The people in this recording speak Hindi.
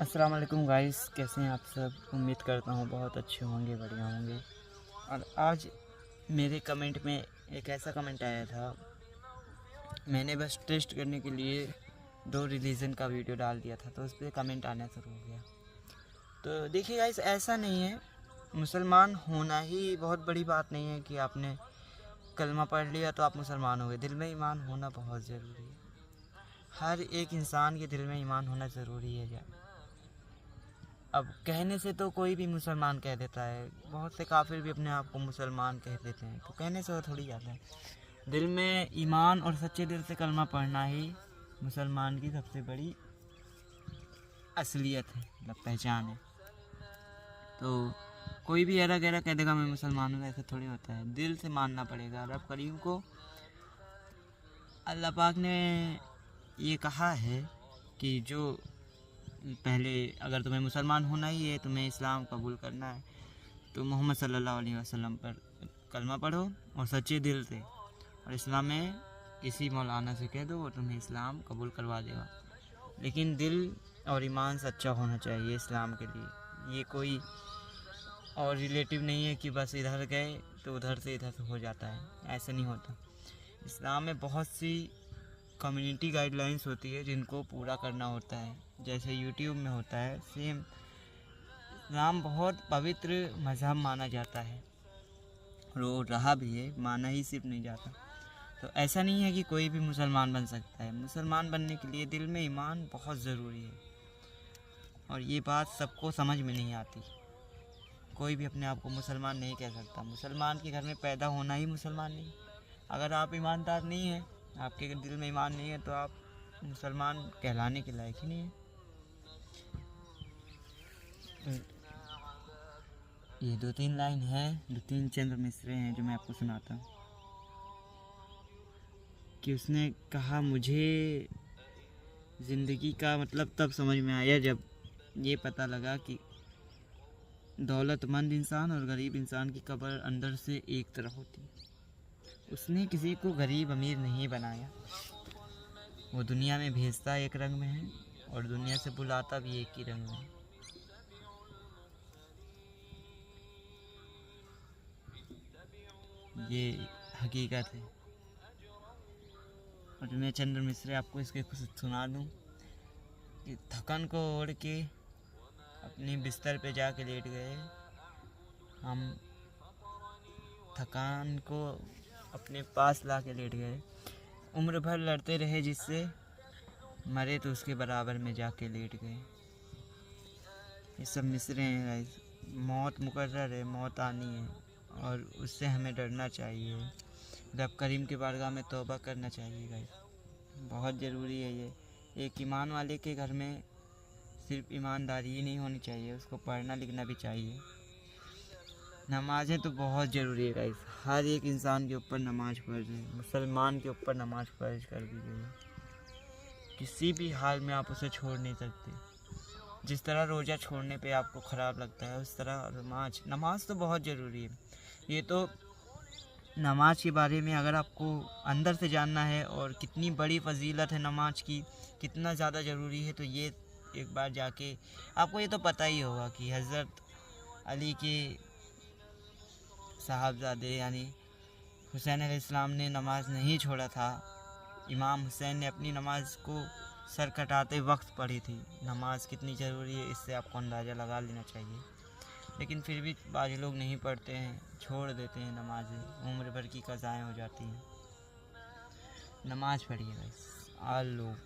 अस्सलाम वालेकुम गाइस, कैसे हैं आप सब। उम्मीद करता हूँ बहुत अच्छे होंगे, बढ़िया होंगे। और आज मेरे कमेंट में एक ऐसा कमेंट आया था, मैंने बस टेस्ट करने के लिए 2 रिलीजन का वीडियो डाल दिया था, तो उस पर कमेंट आना शुरू हो गया। तो देखिए गाइस, ऐसा नहीं है, मुसलमान होना ही बहुत बड़ी बात नहीं है कि आपने कलमा पढ़ लिया तो आप मुसलमान हो गए। दिल में ईमान होना बहुत ज़रूरी है। हर एक इंसान के दिल में ईमान होना ज़रूरी है। अब कहने से तो कोई भी मुसलमान कह देता है, बहुत से काफिर भी अपने आप को मुसलमान कह देते हैं, तो कहने से थोड़ी जाता है। दिल में ईमान और सच्चे दिल से कलमा पढ़ना ही मुसलमान की सबसे बड़ी असलियत है, मतलब पहचान है। तो कोई भी ऐरा गैरा कह देगा मैं मुसलमान हूँ, ऐसा थोड़ी होता है। दिल से मानना पड़ेगा। रब करीम को अल्लाह पाक ने ये कहा है कि जो पहले अगर तुम्हें मुसलमान होना ही है, तुम्हें इस्लाम कबूल करना है, तो मोहम्मद सल्लल्लाहु अलैहि वसल्लम पर कलमा पढ़ो और सच्चे दिल से। और इस्लाम में किसी मौलाना से कह दो, वो तुम्हें इस्लाम कबूल करवा देगा। लेकिन दिल और ईमान सच्चा होना चाहिए इस्लाम के लिए। ये कोई और रिलेटिव नहीं है कि बस इधर गए तो उधर से इधर से हो जाता है, ऐसा नहीं होता। इस्लाम में बहुत सी कम्युनिटी गाइडलाइंस होती है जिनको पूरा करना होता है, जैसे यूट्यूब में होता है। सेम इस्लाम बहुत पवित्र मज़हब माना जाता है, रो रहा भी है, माना ही सिर्फ नहीं जाता। तो ऐसा नहीं है कि कोई भी मुसलमान बन सकता है। मुसलमान बनने के लिए दिल में ईमान बहुत ज़रूरी है, और ये बात सबको समझ में नहीं आती। कोई भी अपने आप को मुसलमान नहीं कह सकता। मुसलमान के घर में पैदा होना ही मुसलमान नहीं। अगर आप ईमानदार नहीं हैं, आपके दिल में ईमान नहीं है, तो आप मुसलमान कहलाने के लायक ही नहीं है। ये 2-3 लाइन है, 2-3 चंद मिसरे हैं जो मैं आपको सुनाता हूँ। कि उसने कहा, मुझे ज़िंदगी का मतलब तब समझ में आया जब ये पता लगा कि दौलतमंद इंसान और गरीब इंसान की कब्र अंदर से एक तरह होती है। उसने किसी को गरीब अमीर नहीं बनाया। वो दुनिया में भेजता एक रंग में है और दुनिया से बुलाता भी एक ही रंग में है। ये हकीकत है। और मैं चंद्र मिश्र आपको इसके कुछ सुना दूं कि थकन को ओढ़ के अपने बिस्तर पे जाके लेट गए हम, थकान को अपने पास ला के लेट गए। उम्र भर लड़ते रहे जिससे, मरे तो उसके बराबर में जाके लेट गए। ये सब मिसरे हैं गाइस। मौत मुकर्रर है, मौत आनी है, और उससे हमें डरना चाहिए। रब करीम के बारगाह में तौबा करना चाहिए गाइस, बहुत ज़रूरी है ये। एक ईमान वाले के घर में सिर्फ ईमानदारी ही नहीं होनी चाहिए, उसको पढ़ना लिखना भी चाहिए। नमाज़ें तो बहुत ज़रूरी है गाइस। हर एक इंसान के ऊपर नमाज़ फ़र्ज़ है। मुसलमान के ऊपर नमाज़ फ़र्ज़ कर दी गई है। किसी भी हाल में आप उसे छोड़ नहीं सकते। जिस तरह रोज़ा छोड़ने पे आपको ख़राब लगता है, उस तरह नमाज तो बहुत ज़रूरी है। ये तो नमाज के बारे में अगर आपको अंदर से जानना है और कितनी बड़ी फ़जीलत है नमाज की, कितना ज़्यादा ज़रूरी है, तो ये एक बार जाके आपको ये तो पता ही होगा कि हज़रत अली के साहबजादे यानी हुसैन अलैहिस्सलाम ने नमाज नहीं छोड़ा था। इमाम हुसैन ने अपनी नमाज को सर कटाते वक्त पढ़ी थी। नमाज कितनी ज़रूरी है, इससे आपको अंदाज़ा लगा लेना चाहिए। लेकिन फिर भी बाज़ लोग नहीं पढ़ते हैं, छोड़ देते हैं नमाज़ें, उम्र भर की क़ज़ाएँ हो जाती हैं। नमाज़ पढ़िए गाइस, आल लोग।